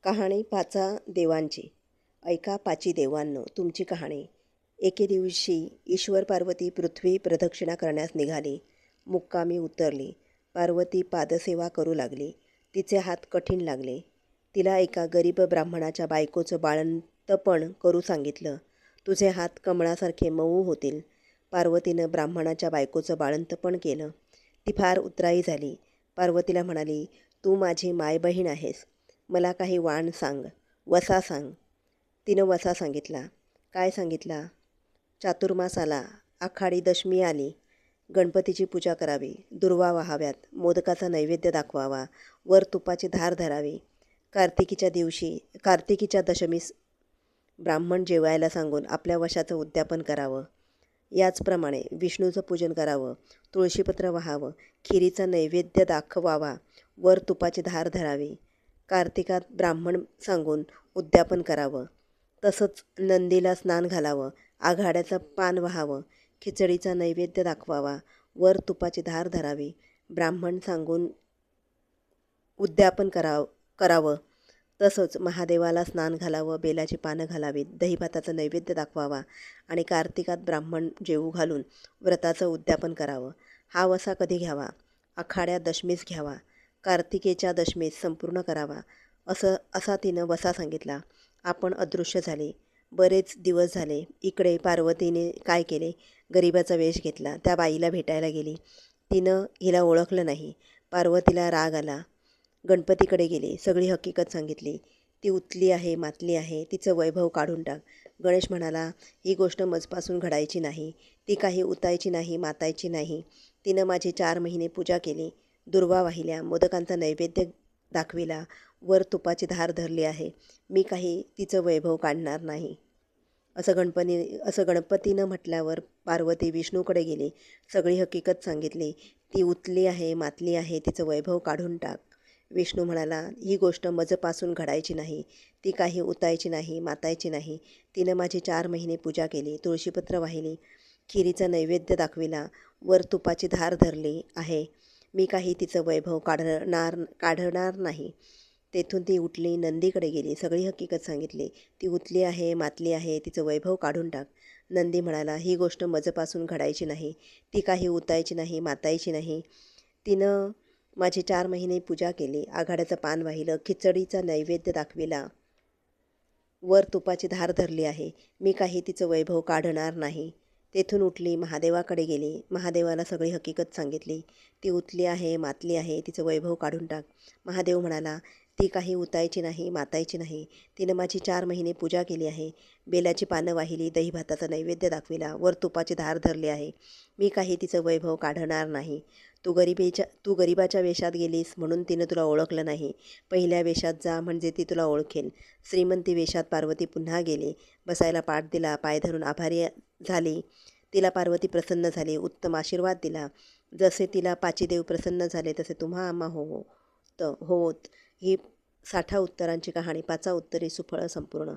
कहाणी पाचा देवांची. ऐका पाची देवांनो तुमची कहाणी. एके दिवशी ईश्वर पार्वती पृथ्वी प्रदक्षिणा करण्यास निघाली. मुक्कामी उतरली. पार्वती पादसेवा करू लागली. तिचे हात कठीण लागले. तिला एका गरीब ब्राह्मणाच्या बायकोचं बाळंतपण करू सांगितलं. तुझे हात कमळासारखे मऊ होतील. पार्वतीनं ब्राह्मणाच्या बायकोचं बाळंतपण केलं. ती फार उतराई झाली. पार्वतीला म्हणाली, तू माझी मायबहीण आहेस. मला काही वाण सांग, वसा सांग. तिनं वसा सांगितला. काय सांगितला? चातुर्मास आला, आषाढी दशमी आली, गणपतीची पूजा करावी, दुर्वा वाहाव्यात, मोदकाचा नैवेद्य दाखवावा, वर तुपाची धार धरावी, कार्तिकीच्या दशमीस ब्राह्मण जेवायला सांगून आपल्या वशाचं उद्यापन करावं. याचप्रमाणे विष्णूचं पूजन करावं, तुळशीपत्र वाहावं, खिरीचा नैवेद्य दाखवावा, वर तुपाची धार धरावी, कार्तिकात ब्राह्मण सांगून उद्यापन करावं. तसंच नंदीला स्नान घालावं, आघाड्याचं पान वाहावं, खिचडीचा नैवेद्य दाखवावा, वर तुपाची धार धरावी, ब्राह्मण सांगून उद्यापन करावं. तसंच महादेवाला स्नान घालावं, बेलाची पानं घालावीत, दहीभाताचा नैवेद्य दाखवावा आणि कार्तिकात ब्राह्मण जेवू घालून व्रताचं उद्यापन करावं. हा वसा कधी घ्यावा? आखाड्या दशमीस घ्यावा. कार्तिकेच्या दशमीस संपूर्ण करावा. असा तिनं वसा सांगितला. आपण अदृश्य झाले. बरेच दिवस झाले. इकडे पार्वतीने काय केले? गरिबाचा वेश घेतला. त्या बाईला भेटायला गेली. तिनं हिला ओळखलं नाही. पार्वतीला राग आला. गणपतीकडे गेली. सगळी हकीकत सांगितली. ती उतली आहे, मातली आहे, तिचं वैभव काढून टाक. गणेश म्हणाला, ही गोष्ट मजपासून घडायची नाही. ती काही उतायची नाही, मातायची नाही. तिनं माझी 4 महिने पूजा केली, दुर्वा वाहिल्या, मोदकांचा नैवेद्य दाखविला, वर तुपाची धार धरली आहे. मी काही तिचं वैभव काढणार नाही. असं गणपतीनं म्हटल्यावर पार्वती विष्णूकडे गेली. सगळी हकीकत सांगितली. ती उतली आहे, मातली आहे, तिचं वैभव काढून टाक. विष्णू म्हणाला, ही गोष्ट मजपासून घडायची नाही. ती काही उतायची नाही, मातायची नाही. तिनं माझी 4 महिने पूजा केली, तुळशीपत्र वाहिली, खिरीचा नैवेद्य दाखविला, वर तुपाची धार धरली आहे. मी काही तिचं वैभव काढणार नाही. तेथून ती उठली, नंदीकडे गेली. सगळी हकीकत सांगितली. ती उतली आहे, मातली आहे, तिचं वैभव काढून टाक. नंदी म्हणाला, ही गोष्ट मजपासून घडायची नाही. ती काही उतायची नाही, मातायची नाही. तिनं माझी 4 महिने पूजा केली, आघाड्याचं पान वाहिलं, खिचडीचा नैवेद्य दाखविला, वर तुपाची धार धरली आहे. मी काही तिचं वैभव काढणार नाही. तेथून उठली, महादेवाकडे गेली. महादेवाला सगळी हकीकत सांगितली. ती उतली आहे, मातली आहे, तिचं वैभव काढून टाक. महादेव म्हणाला, ती काही उतायची नाही, मातायची नाही. तिनं माझी 4 महिने पूजा केली आहे, बेलाची पानं वाहिली, दहीभाताचा नैवेद्य दाखविला, वर तुपाची धार धरली आहे. मी काही तिचं वैभव काढणार नाही. तू गरिबाच्या वेशात गेलीस म्हणून तिनं तुला ओळखलं नाही. पहिल्या वेशात जा, म्हणजे ती तुला ओळखेल. श्रीमंती वेशात पार्वती पुन्हा गेली. बसायला पाठ दिला, पाय धरून आभारी झाली. तिला पार्वती प्रसन्न झाली, उत्तम आशीर्वाद दिला. जसे तिला पाचीदेव प्रसन्न झाले तसे तुम्हा आम्हा होत. ही 60 उत्तरांची कहाणी, 5 उत्तरे सुफळ संपूर्ण.